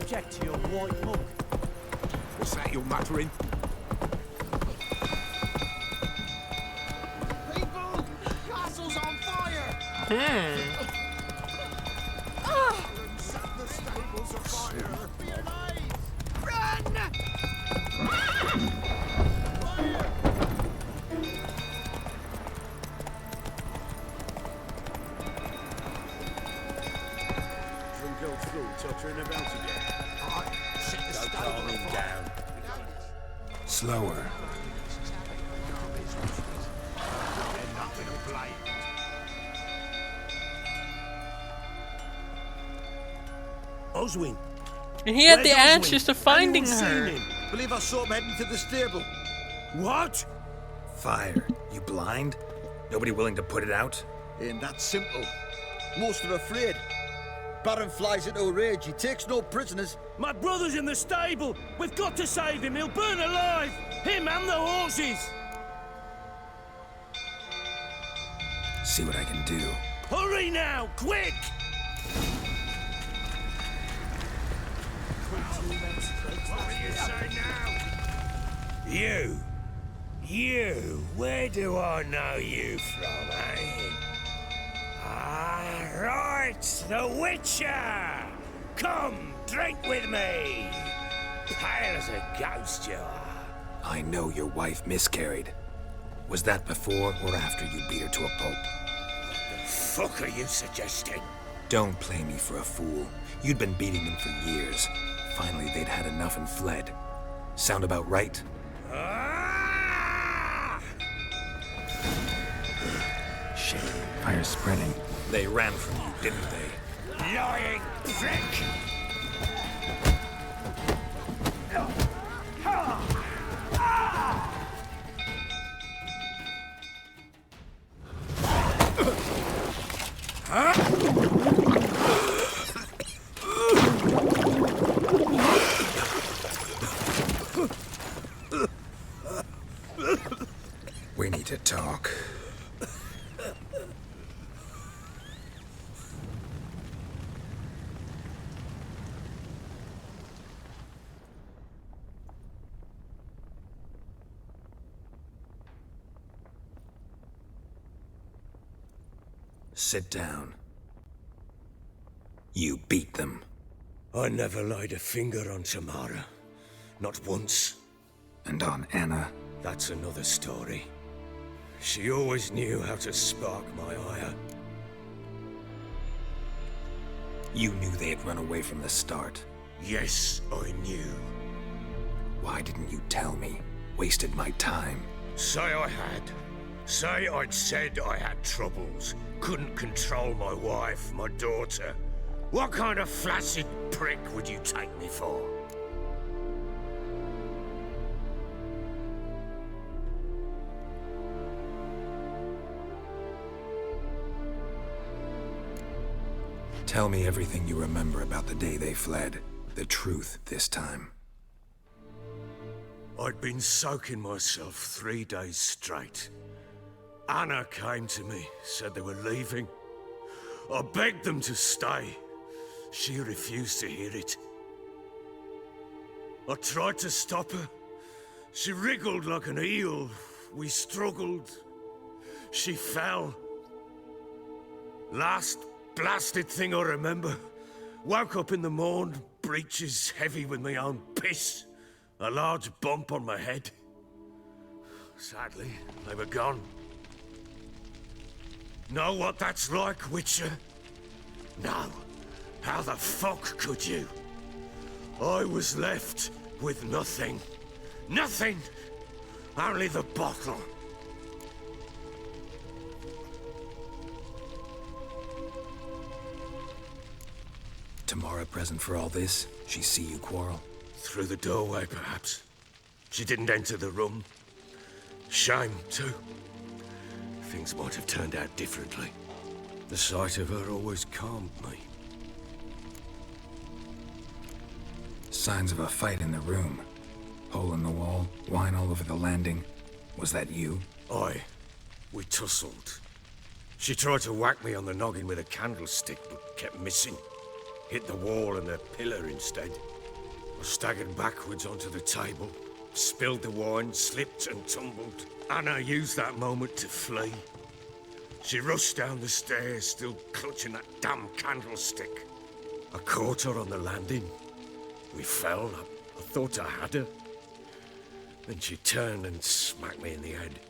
object to your white mug? What's that you're muttering? People! Castle's on fire! Set the stables afire! Be alive! Run! Some go through, tottering about again. Alright, set the stable afire. Slower. They're nothing to blame. Oswin. And he had Where's the Oswin? answers to finding Anyone seen her. him? Believe I saw him heading to the stable. What? Fire. You blind? Nobody willing to put it out? Ain't that simple. Most are afraid. Baron flies into a rage. He takes no prisoners. My brother's in the stable. We've got to save him. He'll burn alive. Him and the horses. See what I can do. Hurry now, quick! What will you say now? You, where do I know you from, eh? Ah, right, the Witcher! Come, drink with me! Pale as a ghost you are. I know your wife miscarried. Was that before or after you beat her to a pulp? The fuck are you suggesting? Don't play me for a fool. You'd been beating them for years. Finally, they'd had enough and fled. Sound about right? Ah! Shit, fire's spreading. They ran from you, didn't they? Lying prick! We need to talk. Sit down. You beat them. I never laid a finger on Tamara. Not once. And on Anna. That's another story. She always knew how to spark my ire. You knew they had run away from the start. Yes, I knew. Why didn't you tell me? Wasted my time. Say I had. Say I'd said I had troubles. Couldn't control my wife, my daughter. What kind of flaccid prick would you take me for? Tell me everything you remember about the day they fled. The truth this time. I'd been soaking myself 3 days straight. Anna came to me, said they were leaving. I begged them to stay. She refused to hear it. I tried to stop her. She wriggled like an eel. We struggled. She fell. Last blasted thing I remember. Woke up in the morn, breeches heavy with my own piss. A large bump on my head. Sadly, they were gone. Know what that's like, Witcher? No. How the fuck could you? I was left with nothing. Nothing! Only the bottle. Tamara present for all this? She see you quarrel? Through the doorway, perhaps. She didn't enter the room. Shame, too. Things might have turned out differently. The sight of her always calmed me. Signs of a fight in the room. Hole in the wall, wine all over the landing. Was that you? Aye. We tussled. She tried to whack me on the noggin with a candlestick, but kept missing. Hit the wall and the pillar instead. I staggered backwards onto the table, spilled the wine, slipped and tumbled. Anna used that moment to flee. She rushed down the stairs, still clutching that damn candlestick. I caught her on the landing. We fell. I thought I had her. Then she turned and smacked me in the head.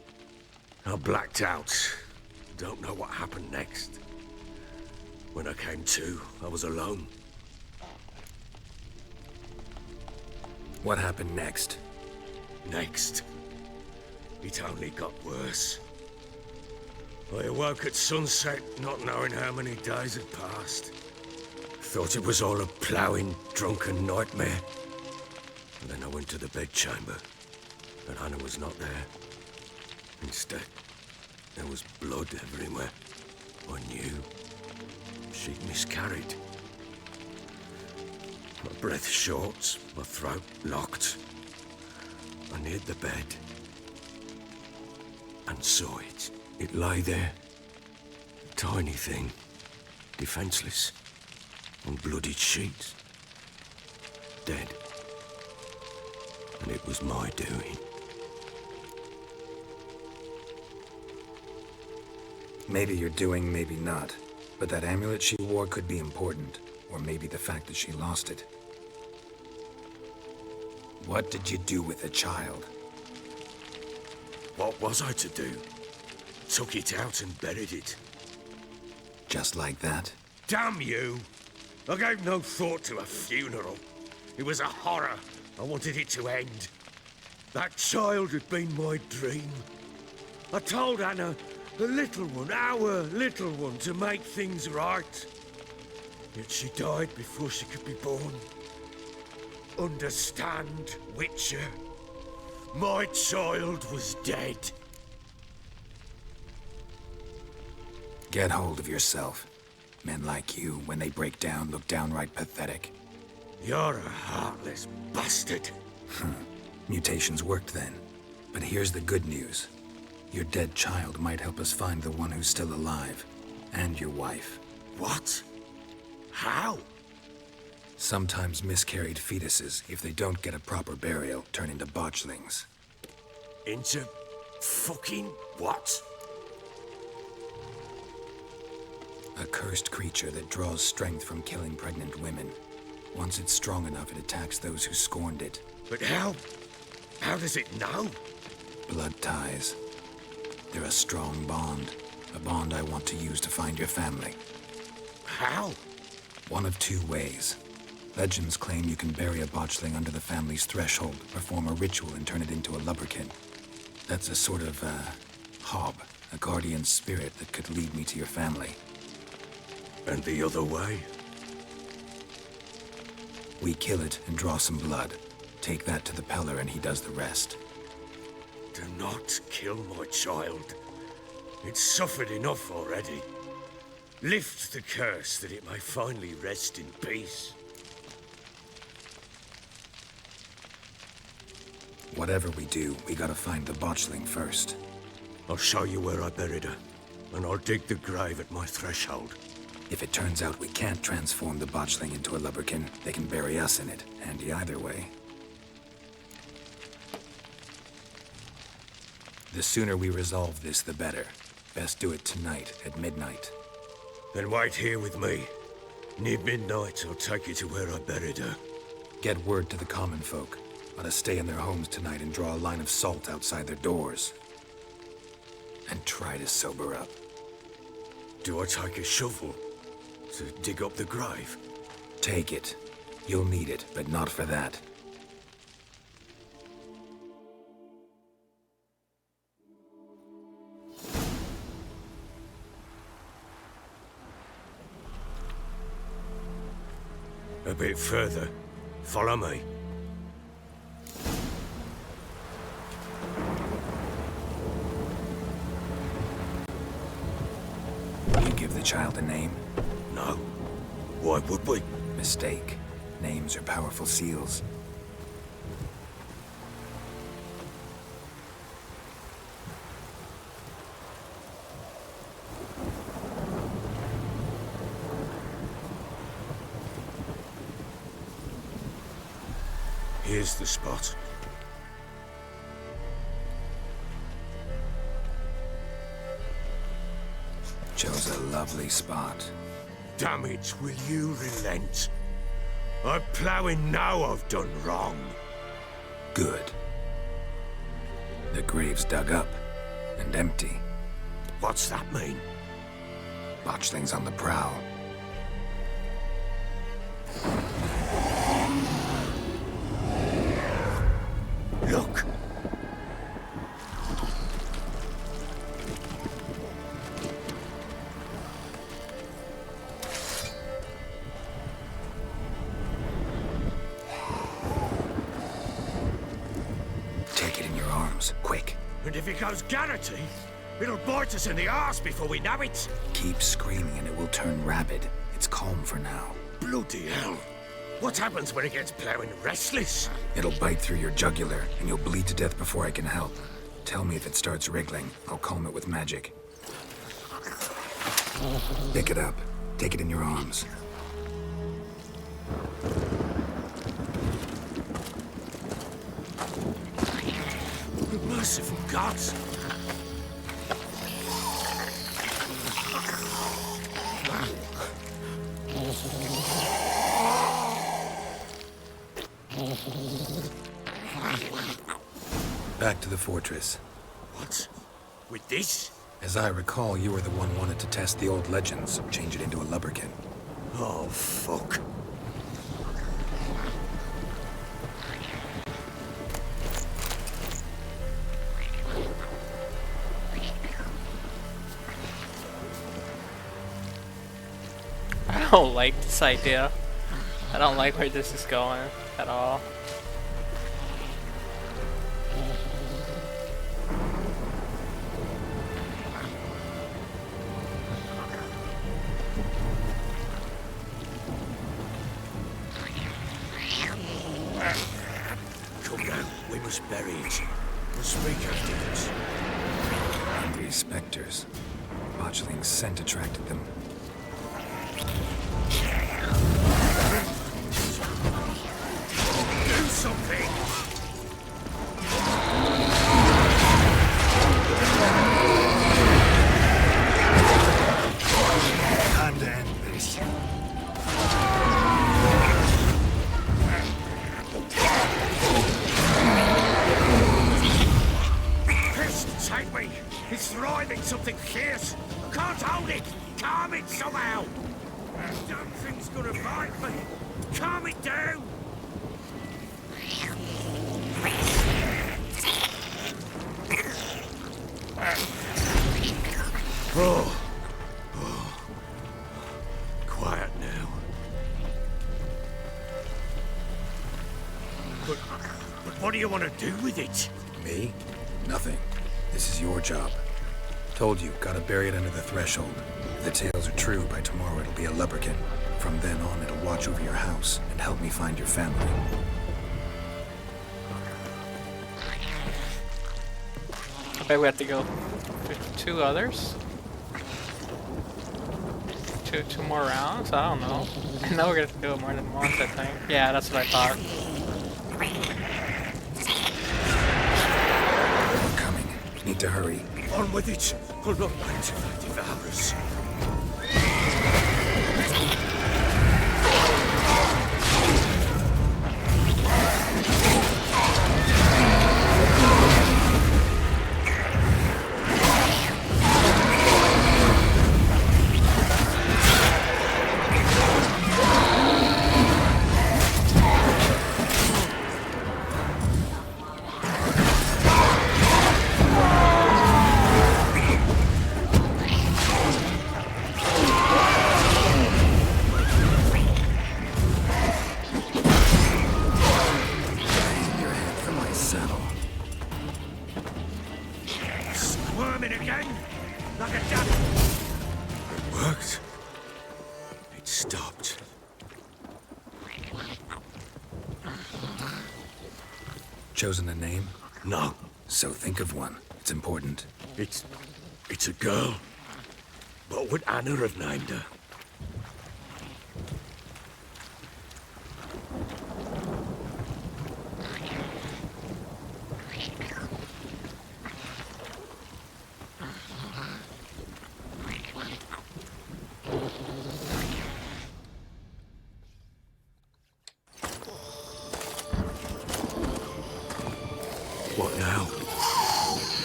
I blacked out. Don't know what happened next. When I came to, I was alone. What happened next? Next, it only got worse. I awoke at sunset, not knowing how many days had passed. Thought it was all a ploughing, drunken nightmare. And then I went to the bedchamber, and Anna was not there. Instead, there was blood everywhere. I knew she'd miscarried. My breath short, my throat locked. I neared the bed and saw it. It lay there, a tiny thing, defenseless, on bloodied sheets, dead. And it was my doing. Maybe you're doing, maybe not. But that amulet she wore could be important. Or maybe the fact that she lost it. What did you do with the child? What was I to do? Took it out and buried it. Just like that? Damn you! I gave no thought to a funeral. It was a horror. I wanted it to end. That child had been my dream. I told Anna, the little one, our little one, to make things right. Yet she died before she could be born. Understand, Witcher? My child was dead. Get hold of yourself. Men like you, when they break down, look downright pathetic. You're a heartless bastard. Mutations worked then. But here's the good news. Your dead child might help us find the one who's still alive. And your wife. What? How? Sometimes miscarried fetuses, if they don't get a proper burial, turn into botchlings. Into fucking what? A cursed creature that draws strength from killing pregnant women. Once it's strong enough, it attacks those who scorned it. But how? How does it know? Blood ties. They're a strong bond. A bond I want to use to find your family. How? One of two ways. Legends claim you can bury a botchling under the family's threshold, perform a ritual, and turn it into a lubberkin. That's a sort of, hob, a guardian spirit that could lead me to your family. And the other way? We kill it and draw some blood. Take that to the Peller and he does the rest. Do not kill my child. It's suffered enough already. Lift the curse that it may finally rest in peace. Whatever we do, we gotta find the botchling first. I'll show you where I buried her, and I'll dig the grave at my threshold. If it turns out we can't transform the botchling into a lubberkin, they can bury us in it. Handy either way. The sooner we resolve this, the better. Best do it tonight, at midnight. Then wait here with me. Near midnight, I'll take you to where I buried her. Get word to the common folk. Let us stay in their homes tonight and draw a line of salt outside their doors. And try to sober up. Do I take a shovel to dig up the grave? Take it. You'll need it, but not for that. A bit further. Follow me. You give the child a name? No. Why would we? Mistake. Names are powerful seals. is the spot. Chose a lovely spot. Damn it, will you relent? I'm ploughing now I've done wrong. Good. The grave's dug up and empty. What's that mean? Botchling's on the prowl. Look! Take it in your arms, quick. And if it goes Garrity, it'll bite us in the arse before we know it. Keep screaming and it will turn rabid. It's calm for now. Bloody hell. What happens when it gets ploughing restless? It'll bite through your jugular and you'll bleed to death before I can help. Tell me if it starts wriggling. I'll calm it with magic. Pick it up. Take it in your arms. Merciful gods! Back to the fortress. What? With this? As I recall, you were the one wanted to test the old legends, change it into a lubberkin. Oh, fuck. I don't like this idea. I don't like where this is going at all. Come now, we must bury it. We'll speak afterwards. Hungry specters. Botchling's scent attracted them. Do something! Time to end this. Pest, take me! It's thriving something fierce! I can't hold it! Calm it somehow! That damn thing's gonna bite me! Calm it down! Oh. Quiet now. But what do you want to do with it? Me? Nothing. This is your job. Told you, gotta bury it under the threshold. If the tales are true, by tomorrow it'll be a lubberkin. From then on, it'll watch over your house and help me find your family. I bet we have to go with 2 others. Two more rounds? I don't know. I know we're gonna have to do it more than once, I think. Yeah, that's what I thought. We're coming. Need to hurry. On with it! I'll not wait till they devour us. Squirming again? Like a duck? It worked. It stopped. Chosen a name? No, So think of one. It's important. it's a girl. What would Anna have named her?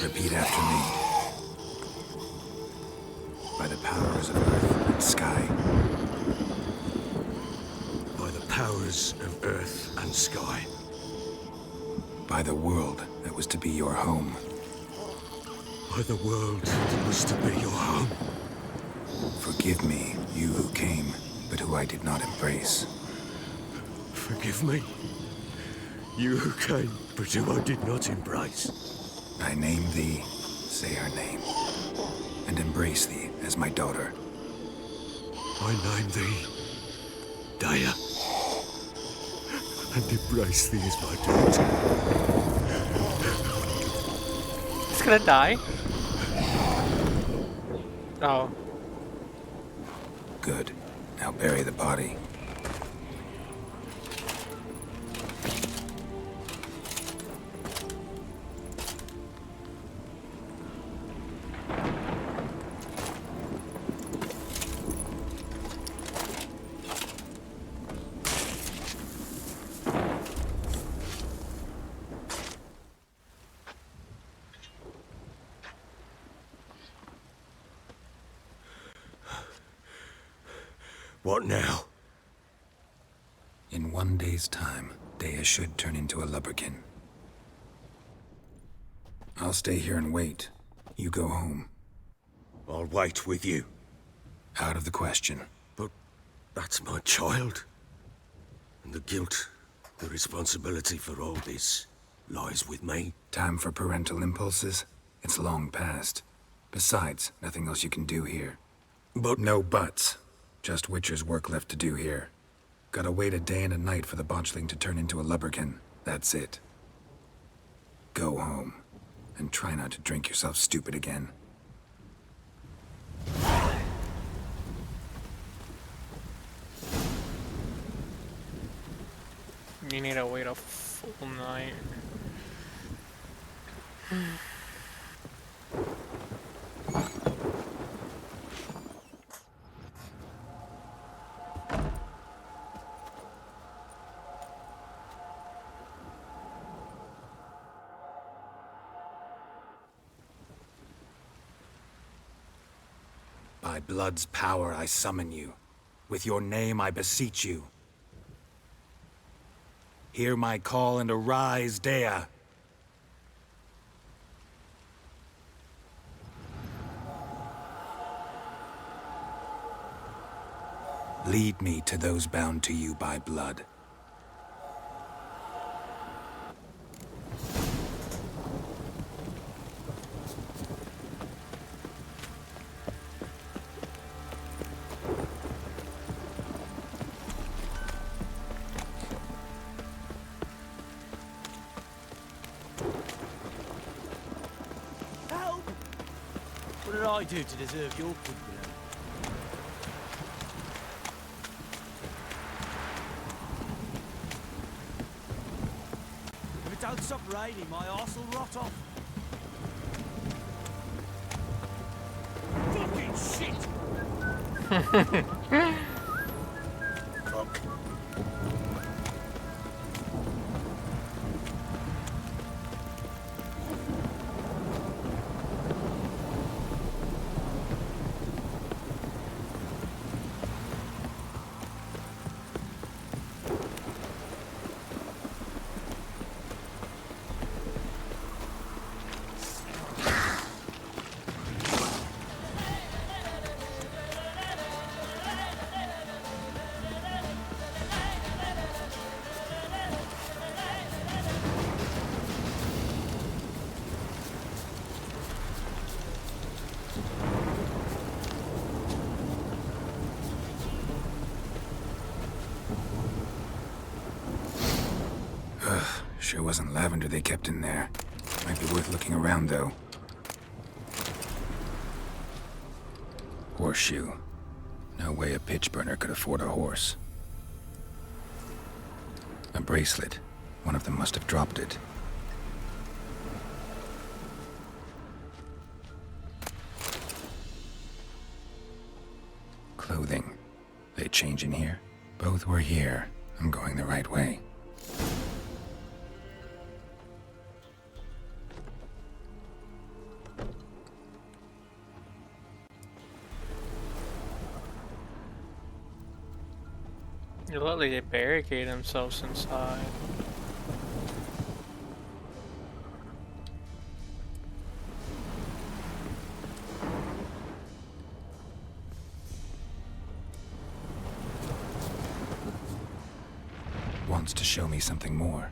Repeat after me. By the powers of earth and sky. By the powers of earth and sky. By the world that was to be your home. By the world that was to be your home. Forgive me, you who came, but who I did not embrace. Forgive me. You who came, but who I did not embrace. I name thee, say her name, and embrace thee as my daughter. I name thee Daya, and embrace thee as my daughter. He's gonna die? Oh. Good. Now bury the body. What now? In 1 day's time, Dea should turn into a lubberkin. I'll stay here and wait. You go home. I'll wait with you. Out of the question. But that's my child. And the guilt, the responsibility for all this lies with me. Time for parental impulses? It's long past. Besides, nothing else you can do here. But No buts. Just Witcher's work left to do here. Gotta wait a day and a night for the botchling to turn into a lubberkin. That's it. Go home. And try not to drink yourself stupid again. You need to wait a full night. By blood's power I summon you. With your name I beseech you. Hear my call and arise, Dea. Lead me to those bound to you by blood. Help! What did I do to deserve your goodwill? If it don't stop raining, my arse will rot off. Fucking shit! Fuck. Sure wasn't lavender they kept in there. Might be worth looking around, though. Horseshoe. No way a pitch burner could afford a horse. A bracelet. One of them must have dropped it. Clothing. They change in here? Both were here. I'm going the right way. It looked like they barricade themselves inside. Wants to show me something more.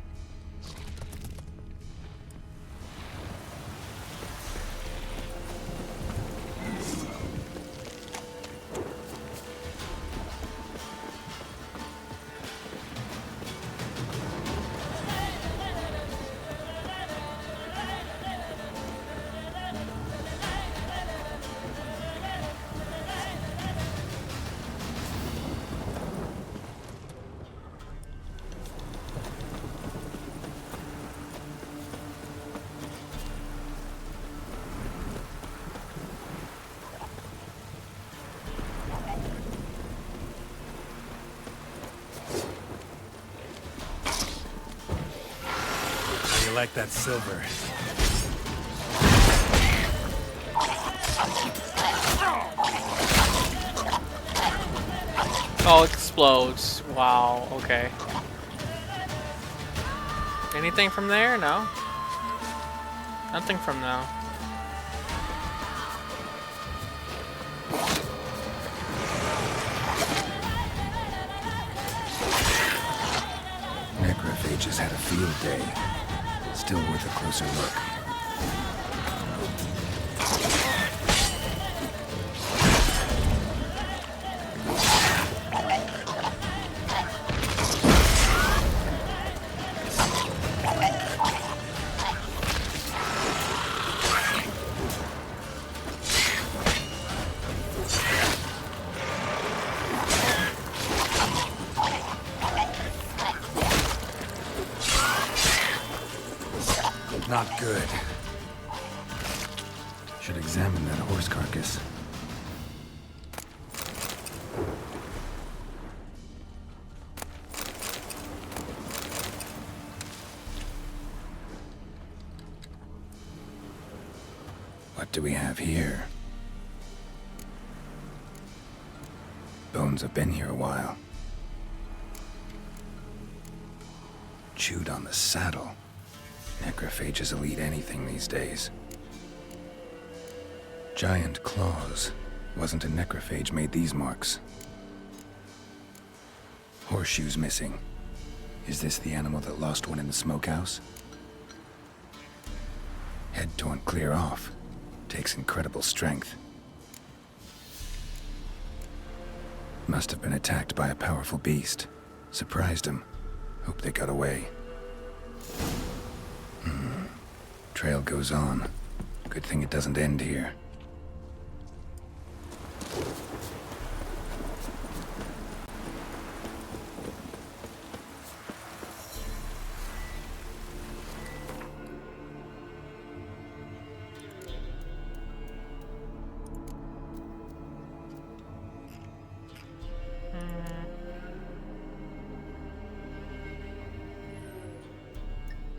How you like that silver? Oh, it explodes. Wow, okay. Anything from there? No? Nothing from now. Necrophages had a field day. Still worth a closer look. Not good. Should examine that horse carcass. What do we have here? Bones have been here a while. Chewed on the saddle. Necrophages will eat anything these days. Giant claws. Wasn't a necrophage made these marks. Horseshoes missing. Is this the animal that lost one in the smokehouse? Head torn clear off. Takes incredible strength. Must have been attacked by a powerful beast. Surprised him. Hope they got away. Trail goes on. Good thing it doesn't end here.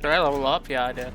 Did I level up? Yeah, I did.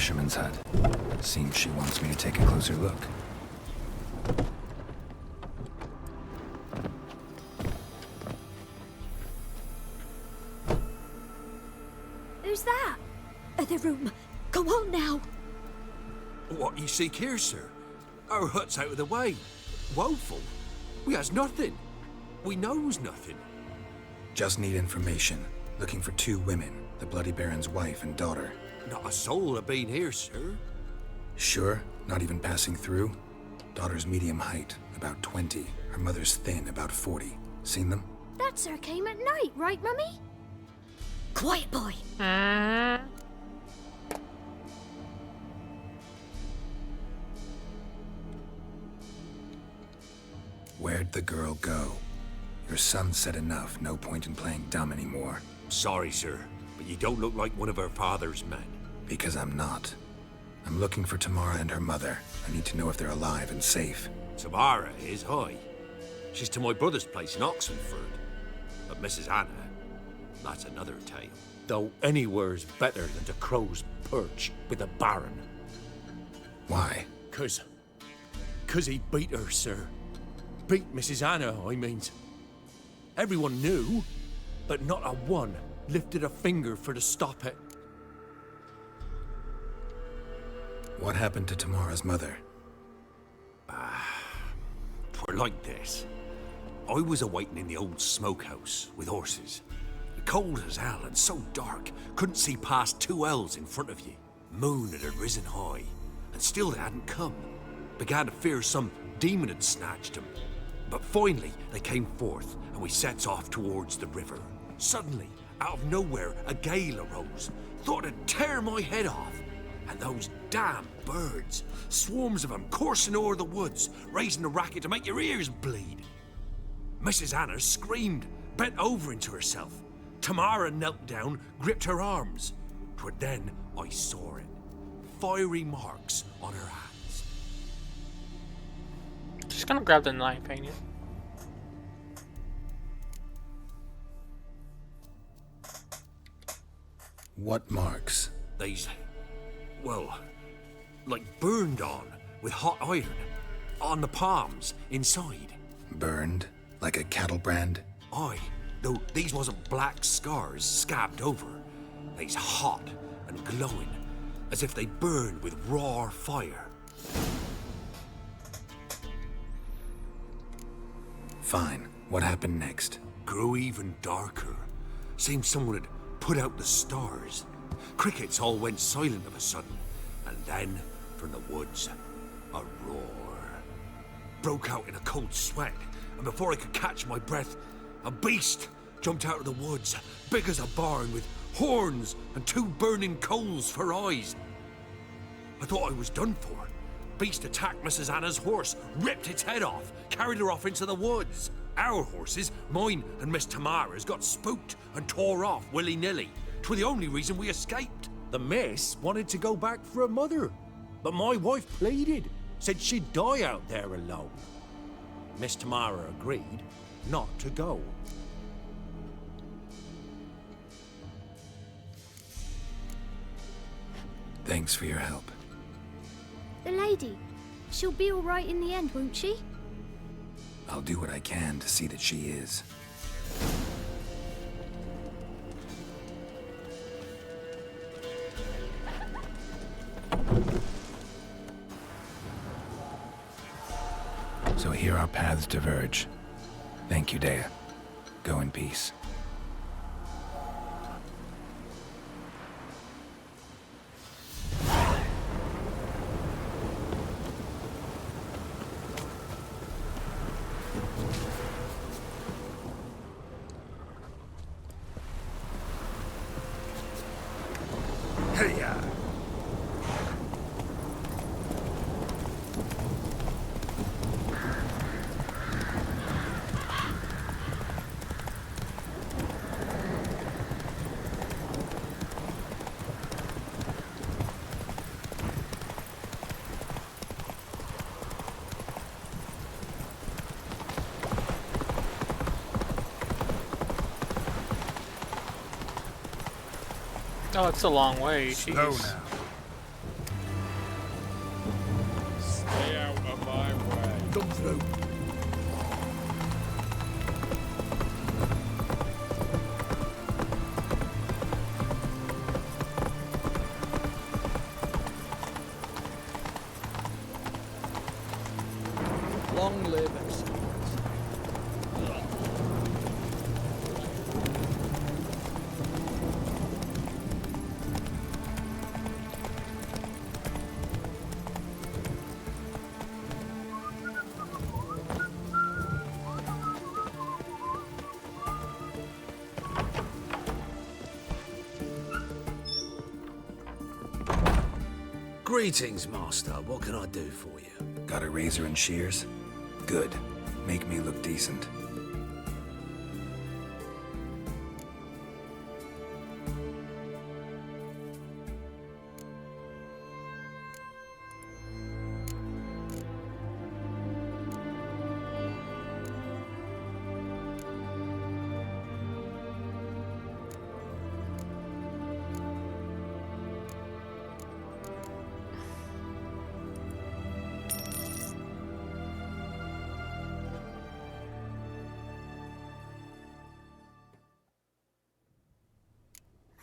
fisherman's hut. Seems she wants me to take a closer look. Who's that? Other room. Go on now. What you seek here, sir? Our hut's out of the way. Woeful. We has nothing. We knows nothing. Just need information. Looking for 2 women, the Bloody Baron's wife and daughter. Not a soul have been here, sir. Sure? Not even passing through? Daughter's medium height, about 20. Her mother's thin, about 40. Seen them? That sir came at night, right, Mummy? Quiet, boy. Where'd the girl go? Your son said enough, no point in playing dumb anymore. Sorry, sir, but you don't look like one of her father's men. Because I'm not. I'm looking for Tamara and her mother. I need to know if they're alive and safe. Tamara is, aye. She's to my brother's place in Oxenford. But Mrs. Anna, that's another tale. Though anywhere's better than to Crow's Perch with a baron. Why? Cause he beat her, sir. Beat Mrs. Anna, I means. Everyone knew, but not a one lifted a finger for to stop it. What happened to Tamara's mother? Twere like this. I was awaiting in the old smokehouse with horses. Cold as hell and so dark, couldn't see past 2 ells in front of you. Moon had risen high, and still they hadn't come. Began to fear some demon had snatched them. But finally, they came forth, and we sets off towards the river. Suddenly, out of nowhere, a gale arose. Thought it'd tear my head off. And those damn birds, swarms of them coursing o'er the woods, raising a racket to make your ears bleed. Mrs. Anna screamed, bent over into herself. Tamara knelt down, gripped her arms. 'Twere then I saw it. Fiery marks on her hands. Just gonna grab the knife, ain't you? What marks? They's, well, like burned on with hot iron. On the palms, inside. Burned? Like a cattle brand? Aye, though these wasn't black scars scabbed over. They's hot and glowing, as if they burned with raw fire. Fine. What happened next? Grew even darker. Seemed someone had put out the stars. Crickets all went silent of a sudden, and then, from the woods, a roar. Broke out in a cold sweat, and before I could catch my breath, a beast jumped out of the woods, big as a barn, with horns and 2 burning coals for eyes. I thought I was done for. Beast attacked Mrs. Anna's horse, ripped its head off, carried her off into the woods. Our horses, mine and Miss Tamara's, got spooked and tore off willy-nilly. 'Twere the only reason we escaped. The miss wanted to go back for her mother, but my wife pleaded, said she'd die out there alone. Miss Tamara agreed not to go. Thanks for your help. The lady. She'll be all right in the end, won't she? I'll do what I can to see that she is. So here our paths diverge. Thank you, Dea. Go in peace. Hey-ya! Oh, it's a long way. Slow Jeez. now. through. Long live excellence. Greetings, Master. What can I do for you? Got a razor and shears? Good. Make me look decent.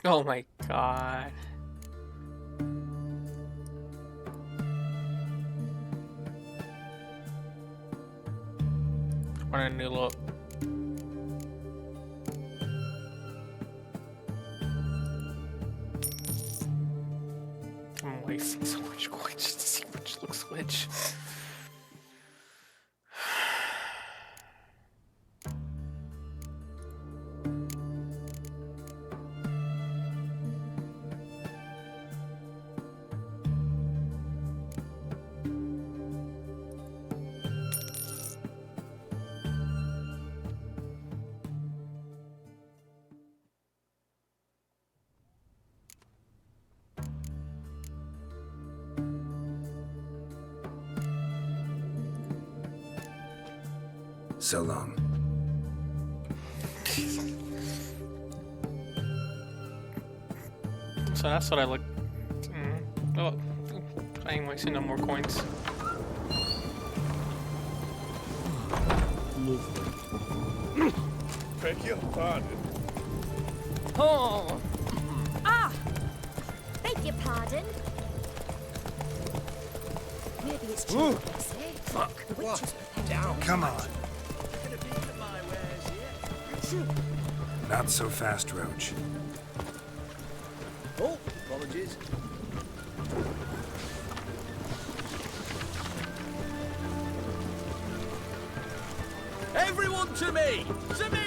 Oh my god. Want a new look. I'm wasting so much coin just to see which looks which. So long. So that's what I look. Oh, I ain't wasting no more coins. Beg your pardon. Oh! Ah! Beg your pardon. Maybe it's true. What they say. Fuck. The witch is prepared. Down. Come on. Not so fast, Roach. Oh, apologies. Everyone to me! To me!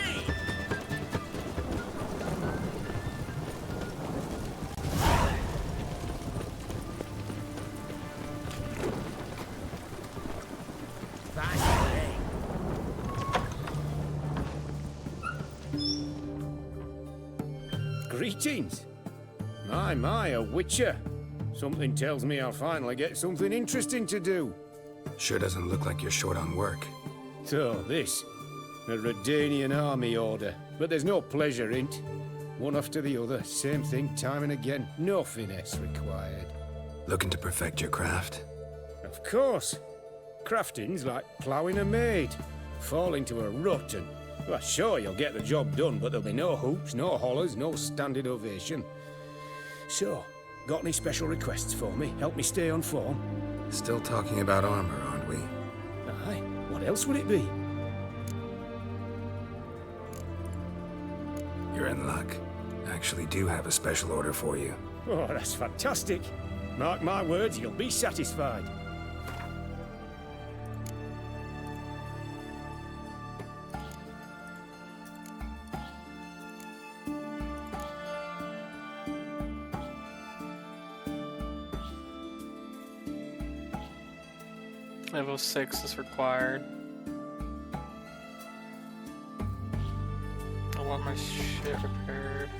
Greetings. My, a witcher. Something tells me I'll finally get something interesting to do. Sure doesn't look like you're short on work. So, this. A Redanian army order. But there's no pleasure in 't. One after the other, same thing time and again. No finesse required. Looking to perfect your craft? Of course. Crafting's like ploughing a maid. Fall into a rut and... Well, sure, you'll get the job done, but there'll be no hoops, no hollers, no standing ovation. So, got any special requests for me? Help me stay on form? Still talking about armor, aren't we? Aye, what else would it be? You're in luck. I actually do have a special order for you. Oh, that's fantastic. Mark my words, you'll be satisfied. Level 6 is required. I want my shit repaired.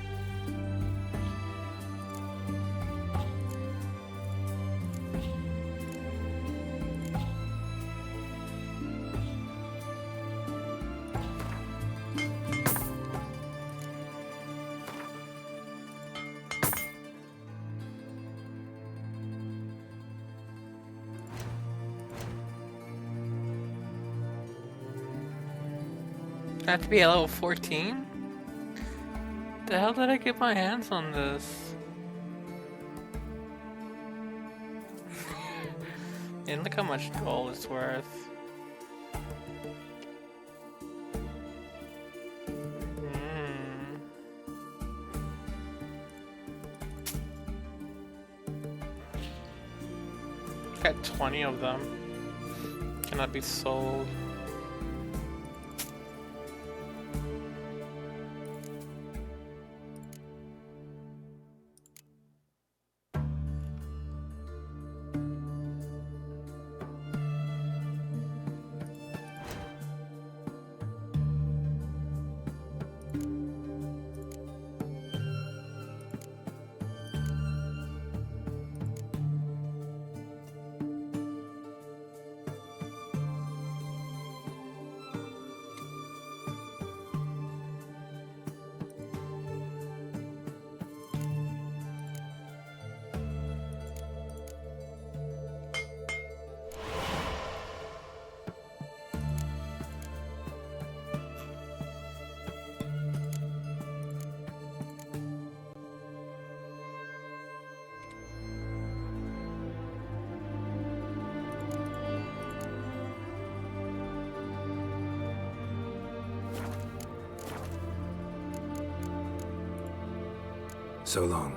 I have to be at level 14? The hell did I get my hands on this? And look how much gold it's worth. Got 20 of them. Cannot be sold. So long.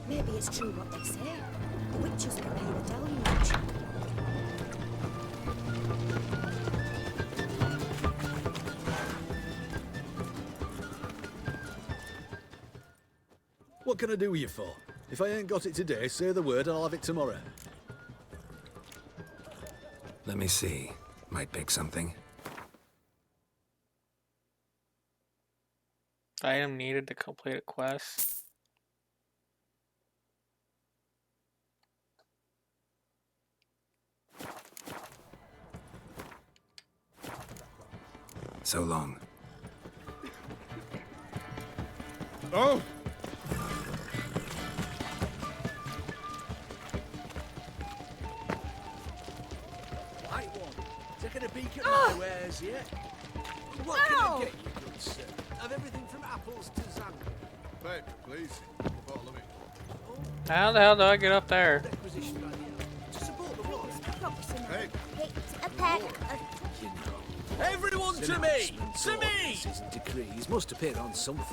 Maybe it's true what they say. The witches will pay the deluge. What can I do with you for? If I ain't got it today, say the word and I'll have it tomorrow. Let me see. Might pick something. Item needed to complete a quest. So long. Oh! Right one. Taking a peek at my wares yet? What can I get you, good sir? Have everything from apples to Xanthi. Paper, please. A bottle of it. How the hell do I get up there? Requisition by the hour. To support the cause. Hey. A pack of... You know. Everyone to me! To me! And decrees must appear on something.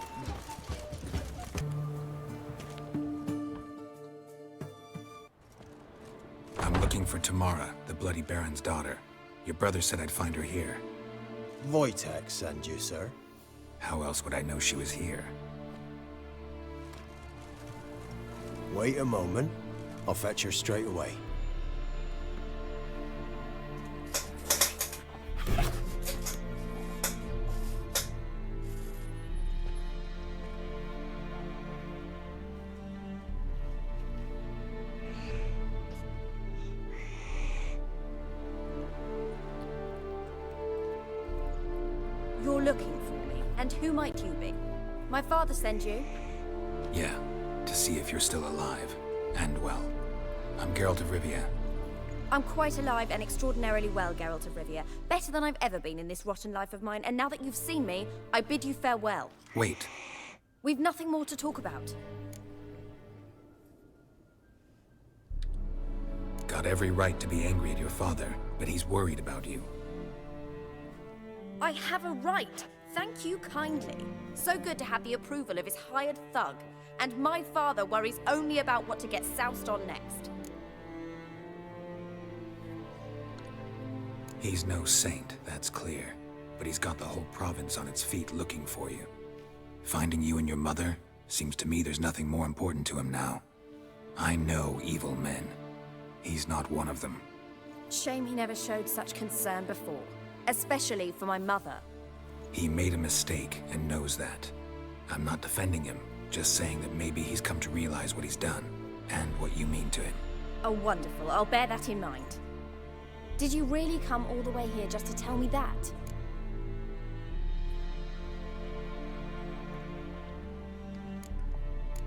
I'm looking for Tamara, the Bloody Baron's daughter. Your brother said I'd find her here. Wojtek send you, sir. How else would I know she was here? Wait a moment. I'll fetch her straight away. You're looking for me. And who might you be? My father sent you? Yeah, to see if you're still alive. And well. I'm Geralt of Rivia. I'm quite alive and extraordinarily well, Geralt of Rivia. Better than I've ever been in this rotten life of mine, and now that you've seen me, I bid you farewell. Wait. We've nothing more to talk about. Got every right to be angry at your father, but he's worried about you. I have a right. Thank you kindly. So good to have the approval of his hired thug. And my father worries only about what to get soused on next. He's no saint, that's clear. but he's got the whole province on its feet looking for you. Finding you and your mother, seems to me there's nothing more important to him now. I know evil men. He's not one of them. Shame he never showed such concern before, especially for my mother. He made a mistake and knows that. I'm not defending him, just saying that maybe he's come to realize what he's done, and what you mean to him. Oh, wonderful. I'll bear that in mind. Did you really come all the way here just to tell me that?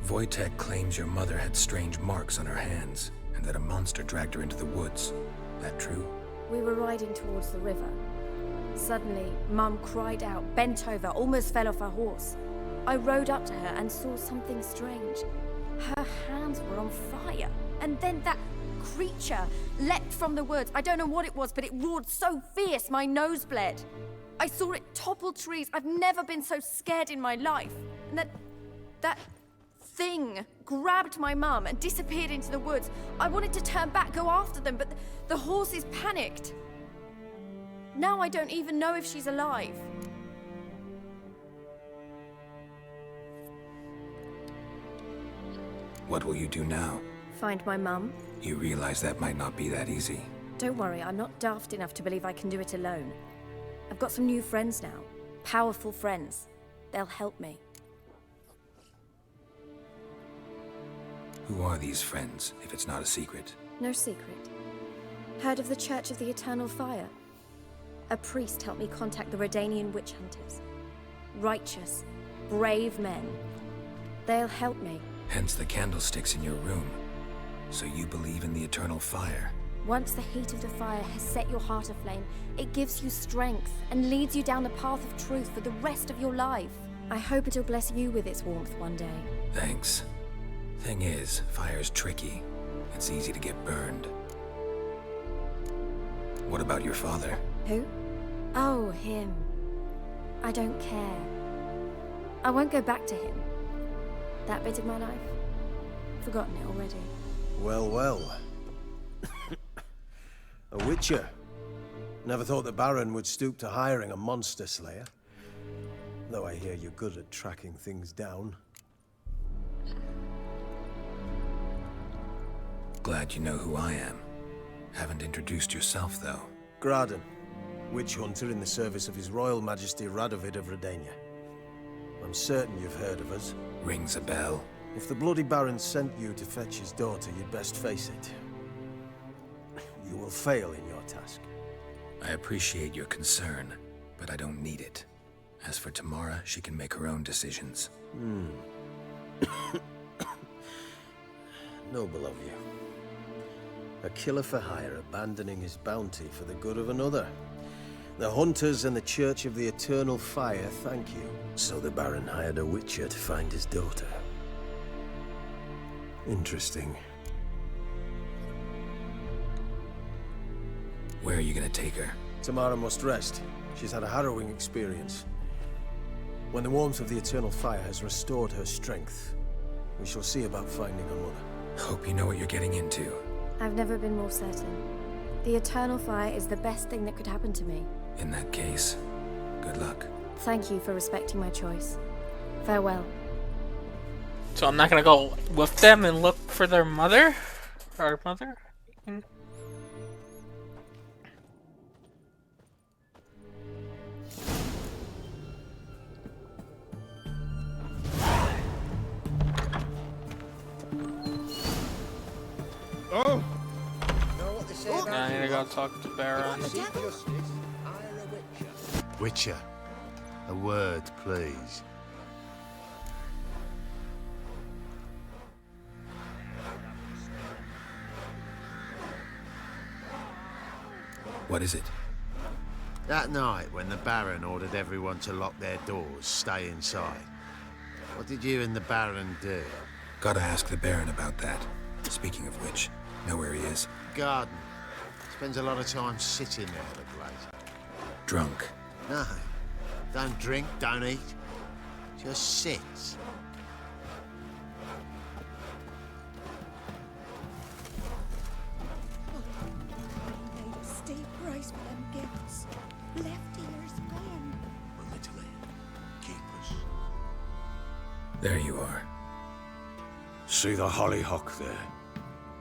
Wojtek claims your mother had strange marks on her hands, and that a monster dragged her into the woods. That true? We were riding towards the river. Suddenly, Mum cried out, bent over, almost fell off her horse. I rode up to her and saw something strange. Her hands were on fire. And then that creature leapt from the woods. I don't know what it was, but it roared so fierce my nose bled. I saw it topple trees. I've never been so scared in my life. And that thing grabbed my mum and disappeared into the woods. I wanted to turn back, go after them, but the horses panicked. Now I don't even know if she's alive. What will you do now? Find my mum. You realize that might not be that easy. Don't worry, I'm not daft enough to believe I can do it alone. I've got some new friends now. Powerful friends. They'll help me. Who are these friends, if it's not a secret? No secret. Heard of the Church of the Eternal Fire? A priest helped me contact the Redanian witch hunters. Righteous, brave men. They'll help me. Hence the candlesticks in your room. So you believe in the eternal fire? Once the heat of the fire has set your heart aflame, it gives you strength and leads you down the path of truth for the rest of your life. I hope it'll bless you with its warmth one day. Thanks. Thing is, fire's tricky. It's easy to get burned. What about your father? Who? Oh, him. I don't care. I won't go back to him. That bit of my life? Forgotten it already. Well, well. A witcher. Never thought the Baron would stoop to hiring a monster slayer. Though I hear you're good at tracking things down. Glad you know who I am. Haven't introduced yourself, though. Graden, witch hunter in the service of His Royal Majesty Radovid of Redania. I'm certain you've heard of us. Rings a bell. If the Bloody Baron sent you to fetch his daughter, you'd best face it. You will fail in your task. I appreciate your concern, but I don't need it. As for Tamara, she can make her own decisions. Noble of you. A killer for hire abandoning his bounty for the good of another. The hunters and the Church of the Eternal Fire thank you. So the Baron hired a witcher to find his daughter. Interesting. Where are you gonna take her? Tamara must rest. She's had a harrowing experience. When the warmth of the Eternal Fire has restored her strength, we shall see about finding her mother. Hope you know what you're getting into. I've never been more certain. The Eternal Fire is the best thing that could happen to me. In that case, good luck. Thank you for respecting my choice. Farewell. So I'm not gonna go with them and look for their mother? Our mother? Oh! I need to go talk to Baron. Witcher, a word, please. What is it? That night when the Baron ordered everyone to lock their doors, stay inside, what did you and the Baron do? Gotta ask the Baron about that. Speaking of which, know where he is? Garden. Spends a lot of time sitting there, the blazer. Drunk. No. Don't drink, don't eat. Just sits. Paid a steep price for them gifts. Left here's gone. There you are. See the hollyhock there?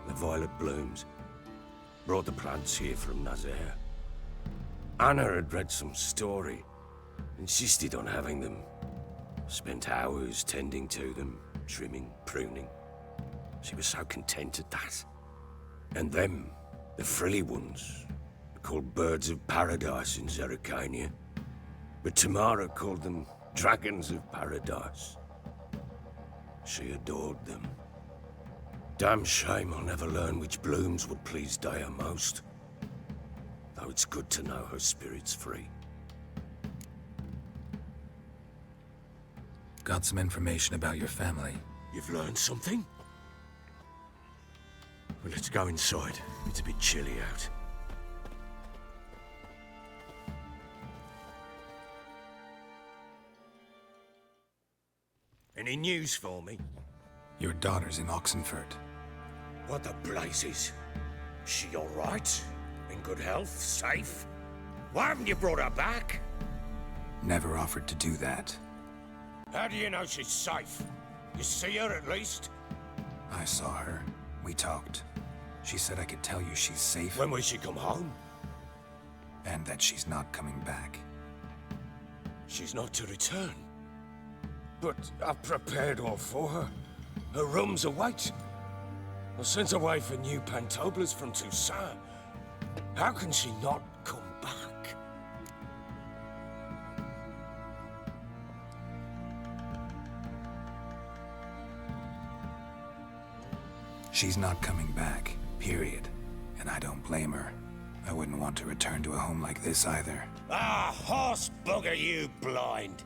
The violet blooms. Brought the plants here from Nazaire. Anna had read some story. Insisted on having them. Spent hours tending to them, trimming, pruning. She was so content at that. And them, the frilly ones, called birds of paradise in Zerrikania. But Tamara called them dragons of paradise. She adored them. Damn shame I'll never learn which blooms would please Dea most. Though it's good to know her spirit's free. Got some information about your family. You've learned something? Well, let's go inside. It's a bit chilly out. Any news for me? Your daughter's in Oxenfurt. What the blazes? She all right? In good health? Safe? Why haven't you brought her back? Never offered to do that. How do you know she's safe? You see her at least? I saw her. We talked. She said I could tell you she's safe. When will she come home? And that she's not coming back. She's not to return. But I've prepared all for her. Her rooms await. I sent away for new pantoblas from Toussaint. How can she not come back? She's not coming back, period. And I don't blame her. I wouldn't want to return to a home like this either. Ah, horse bugger you, blind.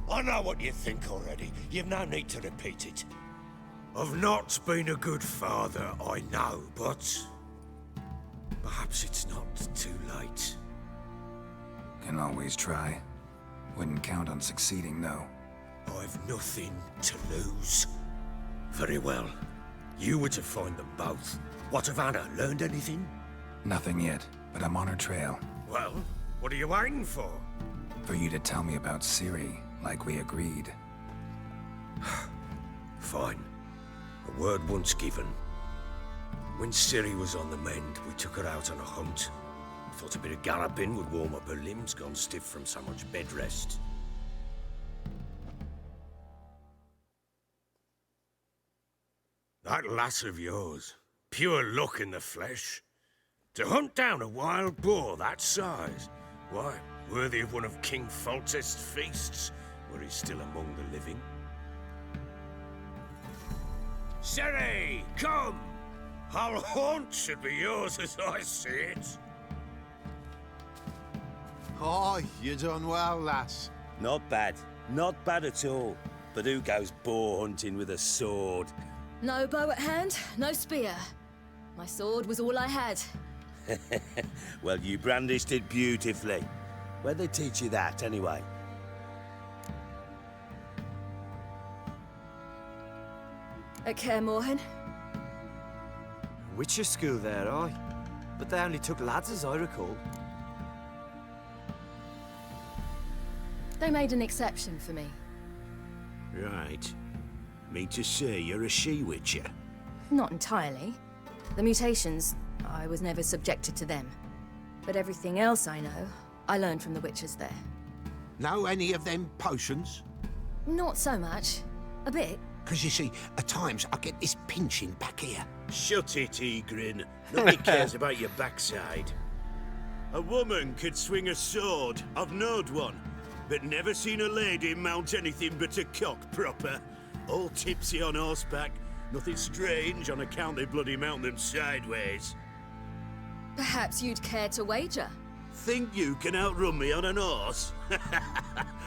I know what you think already. You've no need to repeat it. I've not been a good father, I know, but perhaps it's not too late. Can always try. Wouldn't count on succeeding, though. I've nothing to lose. Very well. You were to find them both. What of Anna? Learned anything? Nothing yet, but I'm on her trail. Well, what are you waiting for? For you to tell me about Ciri, like we agreed. Fine. A word once given. When Ciri was on the mend, we took her out on a hunt. Thought a bit of galloping would warm up her limbs, gone stiff from so much bed rest. That lass of yours, pure luck in the flesh. To hunt down a wild boar that size, why, worthy of one of King Foltest's feasts, were he still among the living. Ciri, come! Our haunt should be yours as I see it. Oh, you done well, lass. Not bad. Not bad at all. But who goes boar hunting with a sword? No bow at hand, no spear. My sword was all I had. Well, you brandished it beautifully. Where'd they teach you that, anyway? At Kaer Morhen. Witcher school there, aye. But they only took lads, as I recall. They made an exception for me. Right. Mean to say you're a she-witcher? Not entirely. The mutations, I was never subjected to them. But everything else I know, I learned from the witches there. Know any of them potions? Not so much. A bit. Because you see, at times I get this pinching back here. Shut it, Egrin. Nobody cares about your backside. A woman could swing a sword. I've knowed one. But never seen a lady mount anything but a cock proper. All tipsy on horseback. Nothing strange on account they bloody mount them sideways. Perhaps you'd care to wager? Think you can outrun me on an horse?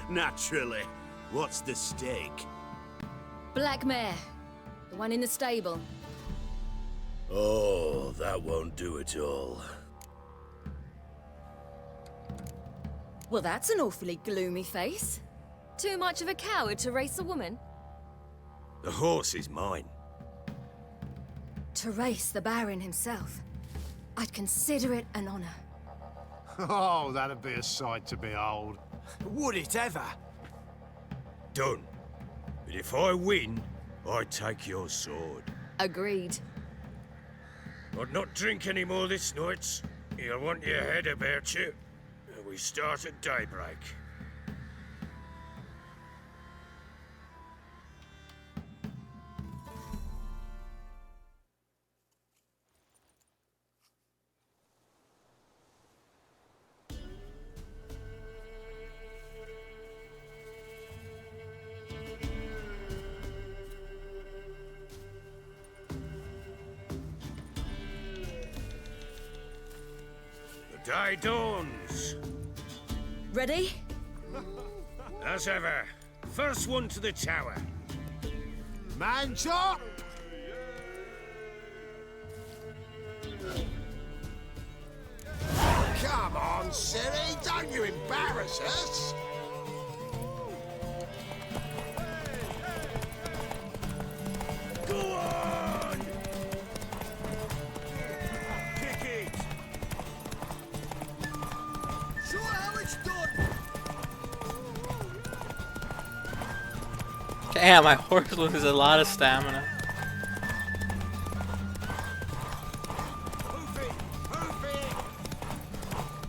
Naturally. What's the stake? Black mare. The one in the stable. Oh, that won't do it all. Well, that's an awfully gloomy face. Too much of a coward to race a woman? The horse is mine. To race the Baron himself. I'd consider it an honor. Oh, that'd be a sight to behold. Would it ever? Done. But if I win, I take your sword. Agreed. I'd not drink any more this night. You'll want your head about you. We start at daybreak. The day dawns. Ready? As ever, first one to the tower. Man chop! Come on, Siri, don't you embarrass us! Go on! Kick it! Show how it's done! Damn, my horse loses a lot of stamina. Move it! Move it!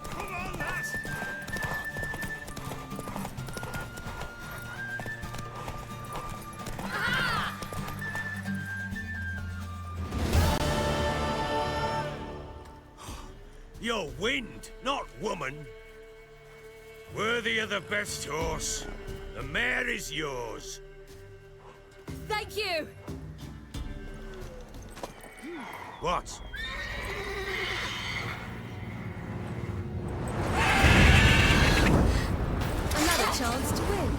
Come on, lads! You're wind, not woman. Worthy of the best horse. The mare is yours. Thank you! What? Another chance to win.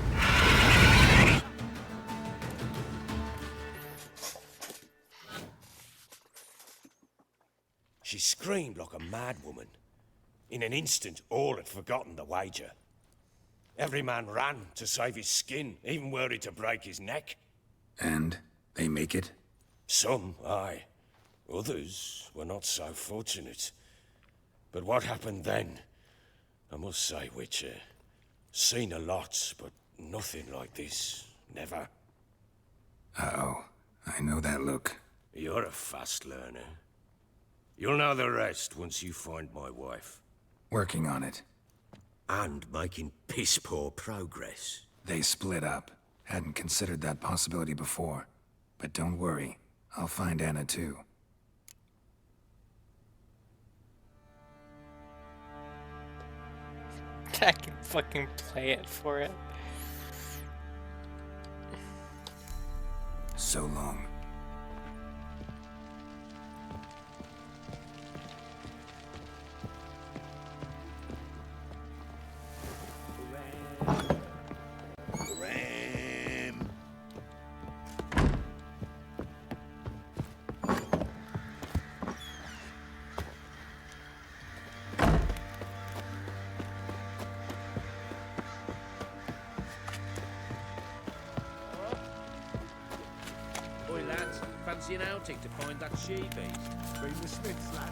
She screamed like a mad woman. In an instant, all had forgotten the wager. Every man ran to save his skin, even worried to break his neck. And they make it? Some, aye. Others were not so fortunate. But what happened then? I must say, Witcher, seen a lot, but nothing like this. Never. Uh-oh. I know that look. You're a fast learner. You'll know the rest once you find my wife. Working on it. And making piss-poor progress. They split up. Hadn't considered that possibility before. But don't worry. I'll find Anna too. I can fucking play it for it. So long. Ram. Oi, lads, fancy an outing to find that sheepies? Bring the Smiths, lads.